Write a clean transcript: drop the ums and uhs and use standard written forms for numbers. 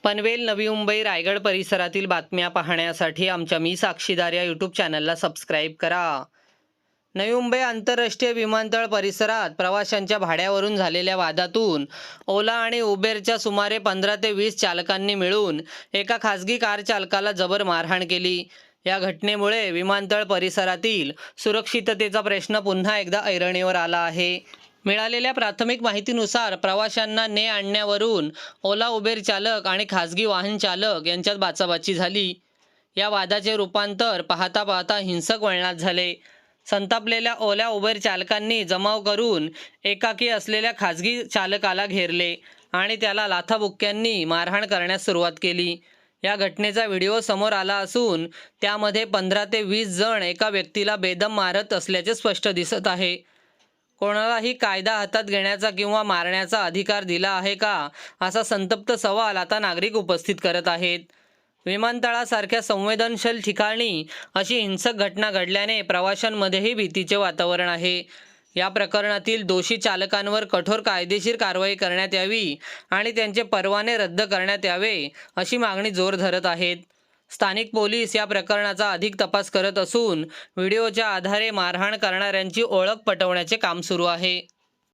पनवेल, नवी मुंबई, रायगड परिसरातील बातम्या पाहण्यासाठी आमच्या मी साक्षीदार या यूट्यूब चॅनलला सबस्क्राईब करा। नवी मुंबई आंतरराष्ट्रीय विमानतळ परिसरात प्रवाशांच्या भाड्यावरून झालेल्या वादातून ओला आणि उबेरच्या सुमारे 15 ते 20 चालकांनी मिळून एका खासगी कार चालकाला जबर मारहाण केली। या घटनेमुळे विमानतळ परिसरातील सुरक्षिततेचा प्रश्न पुन्हा एकदा ऐरणीवर आला आहे। मिळालेल्या प्राथमिक माहितीनुसार प्रवाशांना ने आणण्यावरून ओला उबेर चालक आणि खासगी वाहन चालक यांच्यात बाचाबाची झाली। या वादाचे रूपांतर पाहता पाहता हिंसक वळणात झाले। संतापलेल्या ओला उबेर चालकांनी जमाव करून एकाकी असलेल्या खासगी चालकाला घेरले आणि त्याला लाथाबुक्क्यांनी मारहाण करण्यास सुरुवात केली। या घटनेचा व्हिडिओ समोर आला असून त्यामध्ये 15 ते 20 जण एका व्यक्तीला बेदम मारत असल्याचे स्पष्ट दिसत आहे। कोणालाही कायदा हातात घेण्याचा किंवा मारण्याचा अधिकार दिला आहे का, असा संतप्त सवाल आता नागरिक उपस्थित करत आहेत। विमानतळासारख्या संवेदनशील ठिकाणी अशी हिंसक घटना घडल्याने प्रवाशांमध्येही भीतीचे वातावरण आहे। या प्रकरणातील दोषी चालकांवर कठोर कायदेशीर कारवाई करण्यात यावी आणि त्यांचे परवाने रद्द करण्यात यावे, अशी मागणी जोर धरत आहेत। स्थानिक पोलीस या प्रकरणाचा अधिक तपास करत असून व्हिडिओच्या आधारे मारहाण करणाऱ्यांची ओळख पटवण्याचे काम सुरू आहे।